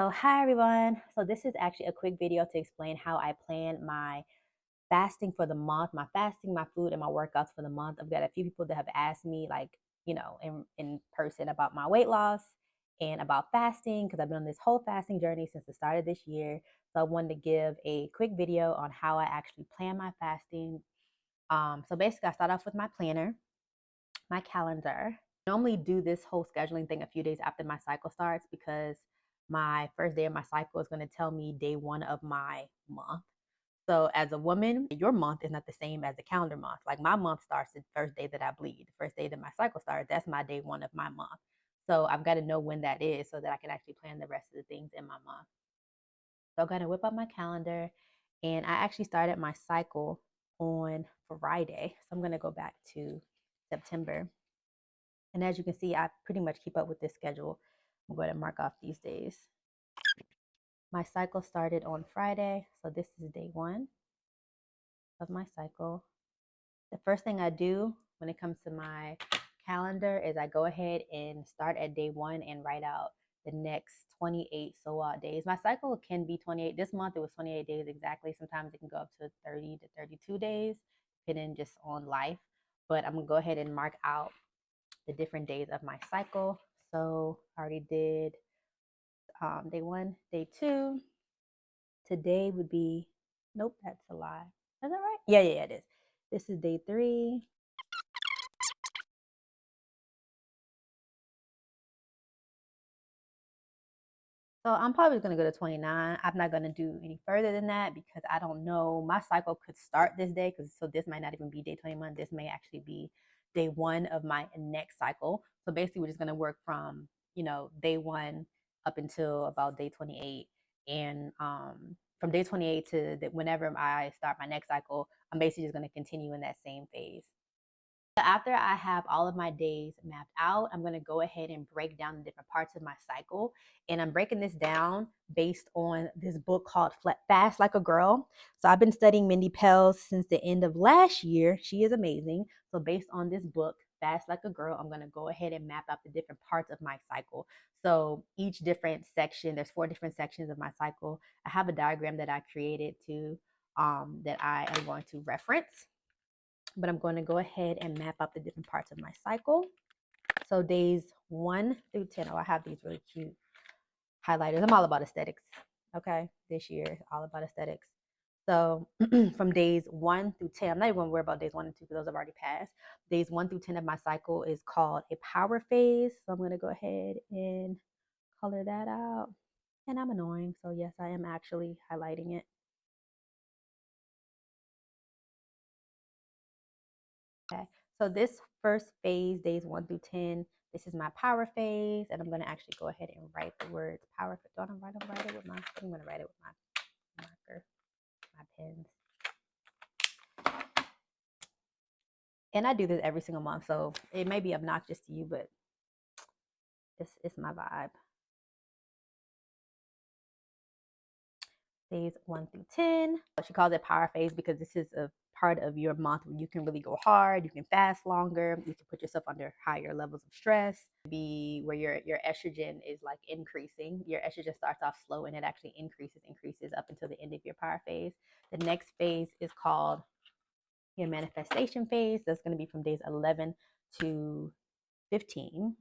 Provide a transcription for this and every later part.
So hi everyone. So this is actually a quick video to explain how I plan my fasting for the month, my fasting, my food, and my workouts for the month. I've got a few people that have asked me like, in person about my weight loss and about fasting because I've been on this whole fasting journey since the start of this year. So I wanted to give a quick video on how I actually plan my fasting. So basically I start off with my planner, my calendar. I normally do this whole scheduling thing a few days after my cycle starts because my first day of my cycle is going to tell me day one of my month. So as a woman, your month is not the same as the calendar month. Like my month starts the first day that I bleed, the first day that my cycle starts. That's my day one of my month. So I've got to know when that is so that I can actually plan the rest of the things in my month. So I'm going to whip up my calendar, and I actually started my cycle on Friday. So I'm going to go back to September. And as you can see, I pretty much keep up with this schedule. I'm going to mark off these days. My cycle started on Friday, so this is day one of my cycle. The first thing I do when it comes to my calendar is I go ahead and start at day one and write out the next 28 days. My cycle can be 28. This month it was 28 days exactly. Sometimes it can go up to 30 to 32 days, depending just on life. But I'm going to go ahead and mark out the different days of my cycle. So I already did day one, day two. Today would be, nope, that's a lie. Is that right? Yeah, it is. This is day three. So I'm probably going to go to 29. I'm not going to do any further than that because I don't know. My cycle could start this day so this might not even be day 21. This may actually be day one of my next cycle. So basically, we're just going to work from, day one up until about day 28. And from day 28 to whenever I start my next cycle, I'm basically just going to continue in that same phase. After I have all of my days mapped out, I'm going to go ahead and break down the different parts of my cycle. And I'm breaking this down based on this book called Fast Like a Girl. So I've been studying Mindy Pels since the end of last year. She is amazing. So based on this book, Fast Like a Girl, I'm going to go ahead and map out the different parts of my cycle. So each different section, there's 4 different sections of my cycle. I have a diagram that I created too that I am going to reference. But I'm going to go ahead and map out the different parts of my cycle. So days 1 through 10. Oh, I have these really cute highlighters. I'm all about aesthetics. Okay, this year all about aesthetics. So from days 1 through 10, I'm not even going to worry about days 1 and 2 because those have already passed. Days 1 through 10 of my cycle is called a power phase. So I'm going to go ahead and color that out. And I'm annoying, so yes, I am actually highlighting it. Okay, so this first phase, days 1 through 10, this is my power phase, and I'm going to actually go ahead and write the words power. Don't I write it with my, I'm going to write it with my marker, my pens. And I do this every single month, so it may be obnoxious to you, but it's my vibe. Days 1 through 10. She calls it power phase because this is a part of your month where you can really go hard, you can fast longer, you can put yourself under higher levels of stress. Be where your estrogen is like increasing. Your estrogen starts off slow and it actually increases up until the end of your power phase. The next phase is called your manifestation phase. That's going to be from days 11 to 15.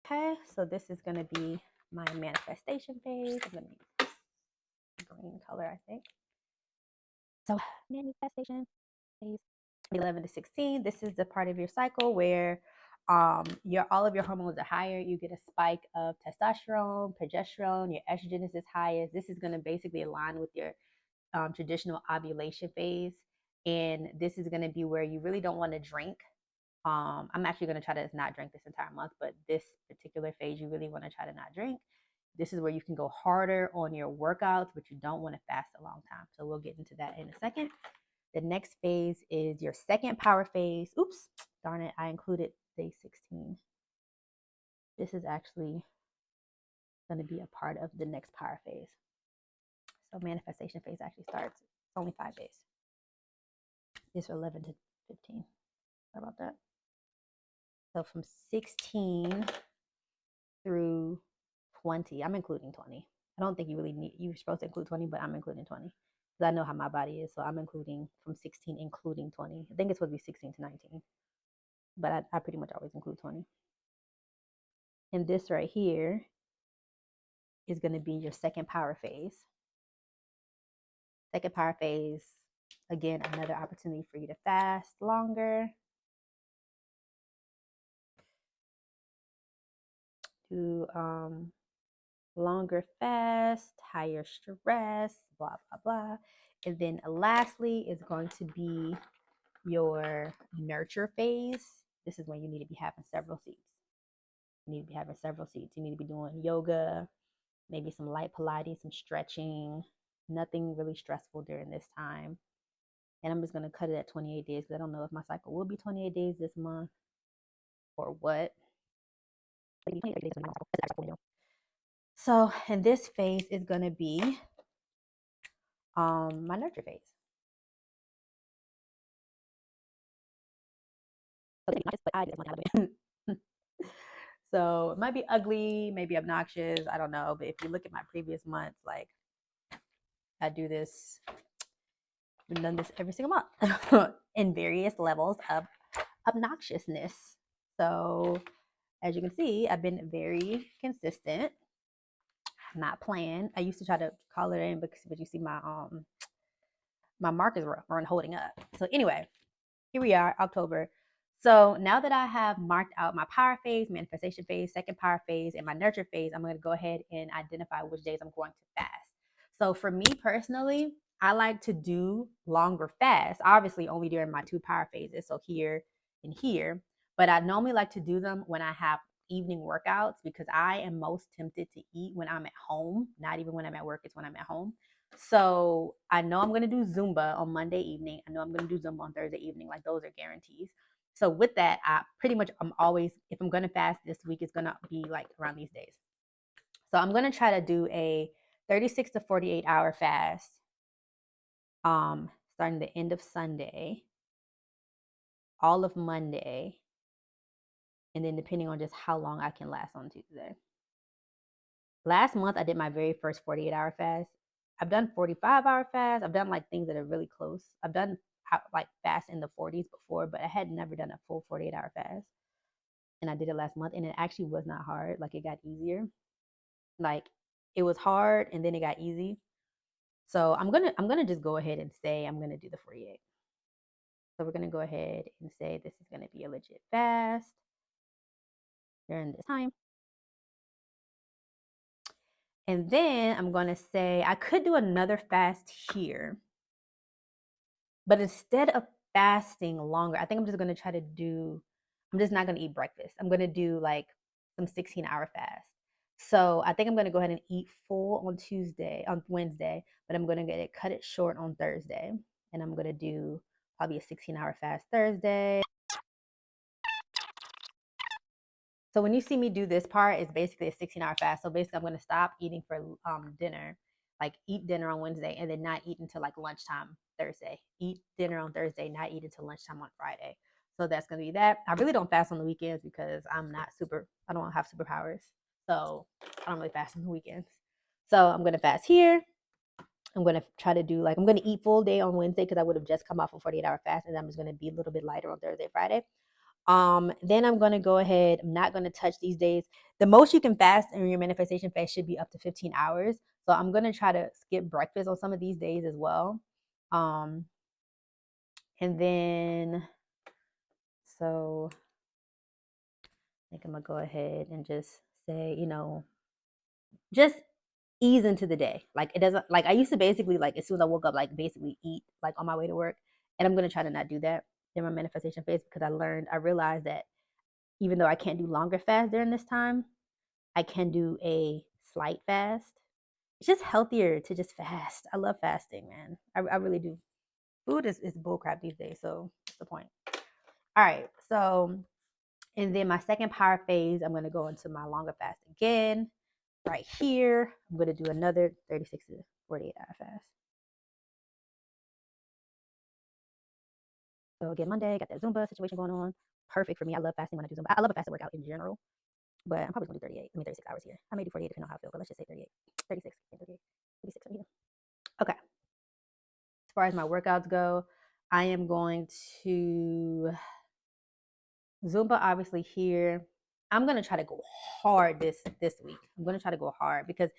Okay, so this is going to be my manifestation phase. I'm going to use this green color, I think. So manifestation phase 11 to 16. This is the part of your cycle where all of your hormones are higher. You get a spike of testosterone, progesterone, your estrogen is highest. This is going to basically align with your traditional ovulation phase. And this is going to be where you really don't want to drink. I'm actually going to try to not drink this entire month, but this particular phase, you really want to try to not drink. This is where you can go harder on your workouts, but you don't want to fast a long time. So we'll get into that in a second. The next phase is your second power phase. Oops, darn it, I included day 16. This is actually going to be a part of the next power phase. So manifestation phase actually starts, it's only 5 days. It's 11 to 15. Sorry about that. So from 16 20. I'm including 20. I don't think you're supposed to include 20, but I'm including 20 because I know how my body is. So I'm including from 16, including 20. I think it's supposed to be 16 to 19, but I pretty much always include 20. And this right here is going to be your second power phase. Second power phase, again, another opportunity for you to fast longer. Do longer fast, higher stress, blah, blah, blah. And then lastly is going to be your nurture phase. This is when you need to be having several seats. You need to be having several seats. You need to be doing yoga, maybe some light Pilates, some stretching, nothing really stressful during this time. And I'm just going to cut it at 28 days because I don't know if my cycle will be 28 days this month or what. So, and this phase is going to be my nurture phase. So it might be ugly, maybe obnoxious, I don't know. But if you look at my previous months, like I do this, I've done this every single month in various levels of obnoxiousness. So as you can see, I've been very consistent, not planned. I used to try to call it in because but you see my markers weren't holding up. So anyway, here we are, October. So now that I have marked out my power phase, manifestation phase, second power phase, and my nurture phase, I'm going to go ahead and identify which days I'm going to fast. So for me personally, I like to do longer fasts, obviously only during my two power phases, so here and here. But I normally like to do them when I have evening workouts because I am most tempted to eat when I'm at home, not even when I'm at work, it's when I'm at home. So I know I'm going to do Zumba on Monday evening. I know I'm going to do Zumba on Thursday evening. Like those are guarantees. So with that, I'm always, if I'm going to fast this week, it's going to be like around these days. So I'm going to try to do a 36 to 48 hour fast, starting the end of Sunday, all of Monday, and then depending on just how long I can last on Tuesday. Last month, I did my very first 48-hour fast. I've done 45-hour fast. I've done like things that are really close. I've done like fast in the 40s before, but I had never done a full 48-hour fast. And I did it last month, and it actually was not hard. Like it got easier. Like it was hard, and then it got easy. So I'm gonna just go ahead and say I'm gonna do the 48. So we're gonna go ahead and say this is gonna be a legit fast during this time. And then I'm gonna say I could do another fast here. But instead of fasting longer, I think I'm just gonna try to do, I'm just not gonna eat breakfast. I'm gonna do like some 16-hour fast. So I think I'm gonna go ahead and eat full on Wednesday, but I'm gonna cut it short on Thursday. And I'm gonna do probably a 16-hour fast Thursday. So when you see me do this part, it's basically a 16-hour fast. So basically, I'm going to stop eating for dinner, like eat dinner on Wednesday, and then not eat until like lunchtime Thursday. Eat dinner on Thursday, not eat until lunchtime on Friday. So that's going to be that. I really don't fast on the weekends because I don't have superpowers. So I don't really fast on the weekends. So I'm going to fast here. I'm going to try to do I'm going to eat full day on Wednesday because I would have just come off a 48-hour fast, and I'm just going to be a little bit lighter on Thursday, Friday. Then I'm going to go ahead. I'm not going to touch these days. The most you can fast in your manifestation fast should be up to 15 hours. So I'm going to try to skip breakfast on some of these days as well. And then, so I think I'm going to go ahead and just say, just ease into the day. Like it doesn't, like I used to basically, like as soon as I woke up, like basically eat like on my way to work. And I'm going to try to not do that in my manifestation phase because I realized that even though I can't do longer fast during this time, I can do a slight fast. It's just healthier to just fast. I love fasting, man. I really do. Food is bullcrap these days, so what's the point? All right, so, and then my second power phase, I'm going to go into my longer fast again. Right here, I'm going to do another 36 to 48 hour fast. So again, Monday, got that Zumba situation going on. Perfect for me. I love fasting when I do Zumba. I love a fasted workout in general. but I'm probably gonna do 36 hours here. I may do 48 depending on how I feel, but let's just say 38, 36, 38, 36. Okay. As far as my workouts go, I am going to Zumba obviously here. I'm gonna try to go hard this week. I'm gonna try to go hard because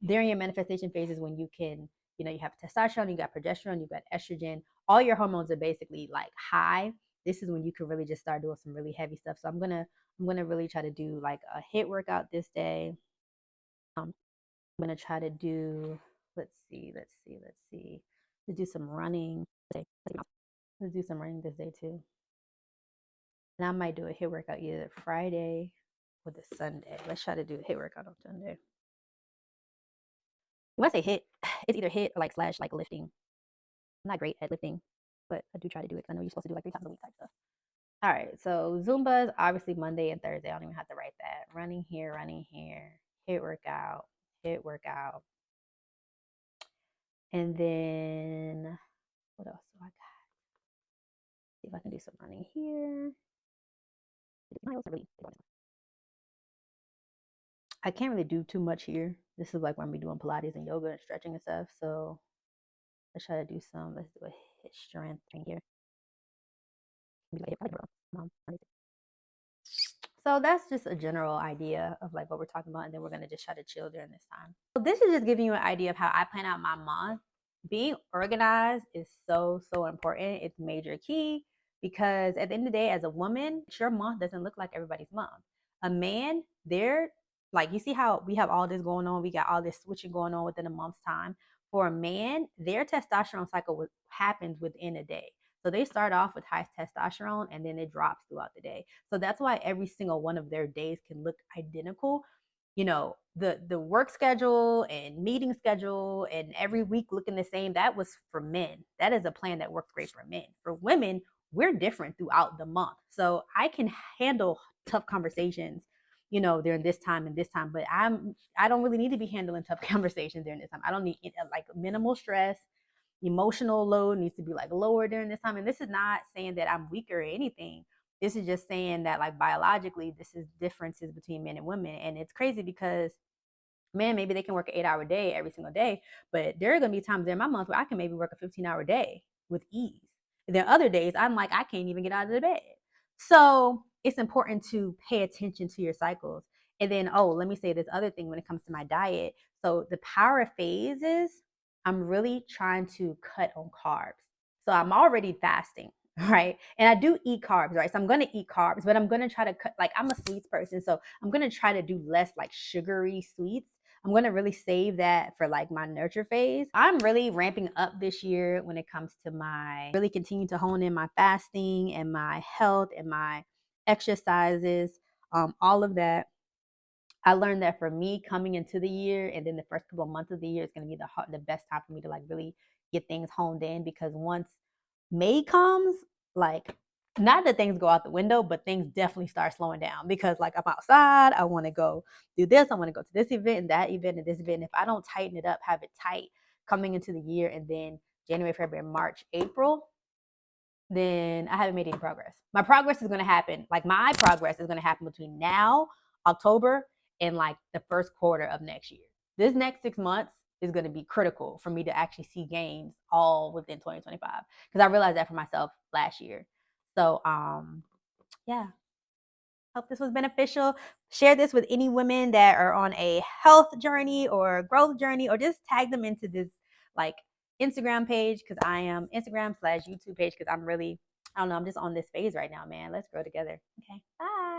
during your manifestation phases when you can, you have testosterone, you got progesterone, you got estrogen, all your hormones are basically like high. This is when you can really just start doing some really heavy stuff. So I'm gonna really try to do like a HIIT workout this day. I'm gonna try to do, let's do some running. Let's do some running this day too. And I might do a HIIT workout either Friday or the Sunday. Let's try to do a HIIT workout on Sunday. When I say HIIT, it's either HIIT or like slash like lifting. I'm not great at lifting, but I do try to do it because I know you're supposed to do like 3 times a week type stuff. All right, so Zumba is obviously Monday and Thursday. I don't even have to write that. Running here, HIIT workout, HIIT workout. And then what else do I got? See if I can do some running here. I can't really do too much here. This is like when I'm doing Pilates and yoga and stretching and stuff. So let's try to do some. Let's do a hit strength thing here. So that's just a general idea of like what we're talking about, and then we're gonna just try to chill during this time. So this is just giving you an idea of how I plan out my month. Being organized is so important. It's major key because at the end of the day, as a woman, your month doesn't look like everybody's month. A man, they're like, you see how we have all this going on, we got all this switching going on within a month's time. For a man, their testosterone cycle happens within a day. So they start off with high testosterone and then it drops throughout the day. So that's why every single one of their days can look identical. The work schedule and meeting schedule and every week looking the same, that was for men. That is a plan that works great for men. For women, we're different throughout the month. So I can handle tough conversations, during this time and this time, but I don't really need to be handling tough conversations during this time. I don't need like minimal stress. Emotional load needs to be like lower during this time. And this is not saying that I'm weaker or anything. This is just saying that like biologically, this is differences between men and women. And it's crazy because man, maybe they can work an 8-hour day every single day, but there are going to be times in my month where I can maybe work a 15-hour day with ease. And then other days I'm like, I can't even get out of the bed. So it's important to pay attention to your cycles. And then, let me say this other thing when it comes to my diet. So the power phases, I'm really trying to cut on carbs. So I'm already fasting, right? And I do eat carbs, right? So I'm going to eat carbs, but I'm going to try to cut, like I'm a sweets person. So I'm going to try to do less like sugary sweets. I'm going to really save that for like my nurture phase. I'm really ramping up this year when it comes to my really continue to hone in my fasting and my health and my exercises, all of that. I learned that for me coming into the year and then the first couple of months of the year is going to be the best time for me to like really get things honed in, because once May comes, like not that things go out the window, but things definitely start slowing down because like I'm outside, I want to go do this, I want to go to this event and that event and this event. If I don't tighten it up, have it tight coming into the year, and then January, February, March, April, then I haven't made any progress. My progress is going to happen. Like my progress is going to happen between now, October, and like the first quarter of next year. This next 6 months is going to be critical for me to actually see gains all within 2025, because I realized that for myself last year. So, yeah. Hope this was beneficial. Share this with any women that are on a health journey or growth journey, or just tag them into this like Instagram page, because I am Instagram/YouTube page, because I'm really, I don't know, I'm just on this phase right now, man. Let's grow together. Okay. Bye.